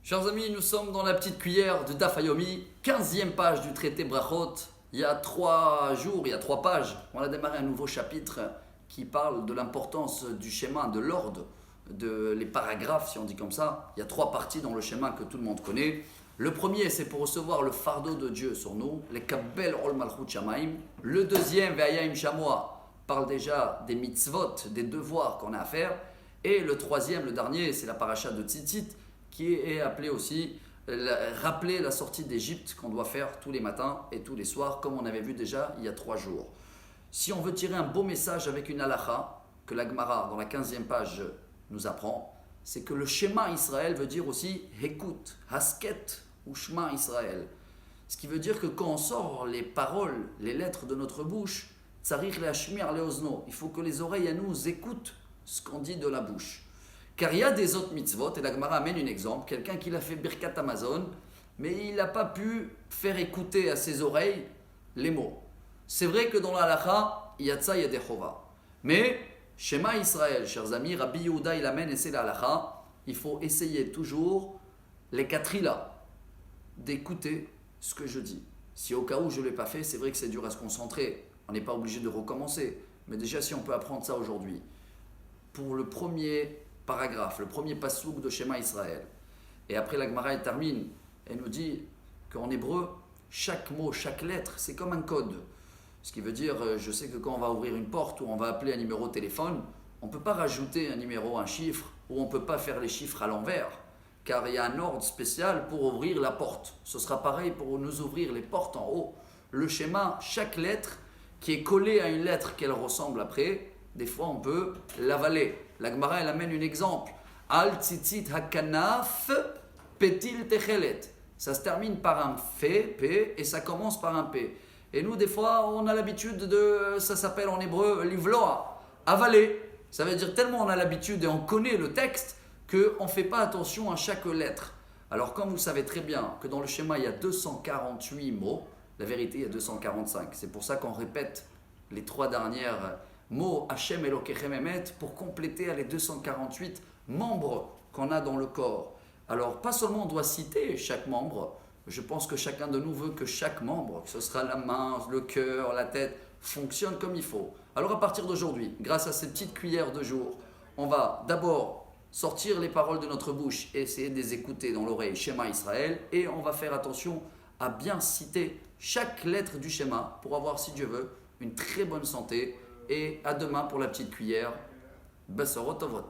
Chers amis, nous sommes dans la petite cuillère de Daf Yomi, 15e page du traité Brachot. Il y a 3 jours, il y a 3 pages, on a démarré un nouveau chapitre qui parle de l'importance du schéma, de l'ordre, les paragraphes, si on dit comme ça. Il y a 3 parties dans le schéma que tout le monde connaît. Le premier, c'est pour recevoir le fardeau de Dieu sur nous, les Kabbel Ol Malchut Shamaim. Le deuxième, Ve'ayim Shamoa, parle déjà des mitzvot, des devoirs qu'on a à faire. Et le troisième, le dernier, c'est la paracha de Tzitzit, qui est appelé aussi rappeler la sortie d'Égypte qu'on doit faire tous les matins et tous les soirs, comme on avait vu déjà il y a 3 jours. Si on veut tirer un beau message avec une halakha, que la Gemara, dans la 15e page, nous apprend, c'est que le schéma Israël veut dire aussi écoute, hasket ou shema Israël. Ce qui veut dire que quand on sort les paroles, les lettres de notre bouche, tsarich le'ashmir le'ozno, il faut que les oreilles à nous écoutent ce qu'on dit de la bouche. Car il y a des autres mitzvot, et la Gemara amène un exemple, quelqu'un qui l'a fait Birkat Amazon, mais il n'a pas pu faire écouter à ses oreilles les mots. C'est vrai que dans la halakha, il y a de ça, il y a des chova. Mais, Shema Israël, chers amis, Rabbi Yehuda il amène et c'est la halakha, il faut essayer toujours, les katrila, d'écouter ce que je dis. Si au cas où je ne l'ai pas fait, c'est vrai que c'est dur à se concentrer, on n'est pas obligé de recommencer. Mais déjà, si on peut apprendre ça aujourd'hui, pour le premier paragraphe, le premier pasouk de Shema Israël. Et après la Gemara elle termine, elle nous dit qu'en hébreu, chaque mot, chaque lettre, c'est comme un code. Ce qui veut dire, je sais que quand on va ouvrir une porte ou on va appeler un numéro de téléphone, on ne peut pas rajouter un numéro, un chiffre, ou on ne peut pas faire les chiffres à l'envers, car il y a un ordre spécial pour ouvrir la porte. Ce sera pareil pour nous ouvrir les portes en haut. Le schéma, chaque lettre qui est collée à une lettre qu'elle ressemble après, des fois on peut l'avaler. La Gemara elle amène un exemple. Al tzitzit hakanaf petil techelet. Ça se termine par un P, et ça commence par un P. Et nous, des fois, on a l'habitude ça s'appelle en hébreu livloa, avaler. Ça veut dire tellement on a l'habitude et on connaît le texte qu'on ne fait pas attention à chaque lettre. Alors, comme vous savez très bien que dans le schéma, il y a 248 mots, la vérité, il y a 245. C'est pour ça qu'on répète les 3 dernières mots Hashem Elokechem Emet pour compléter les 248 membres qu'on a dans le corps. Alors, pas seulement on doit citer chaque membre, je pense que chacun de nous veut que chaque membre, que ce sera la main, le cœur, la tête, fonctionne comme il faut. Alors, à partir d'aujourd'hui, grâce à ces petites cuillères de jour, on va d'abord sortir les paroles de notre bouche et essayer de les écouter dans l'oreille Shema Israël, et on va faire attention à bien citer chaque lettre du schéma pour avoir, si Dieu veut, une très bonne santé. Et à demain pour la petite cuillère. Bessorot Tovot.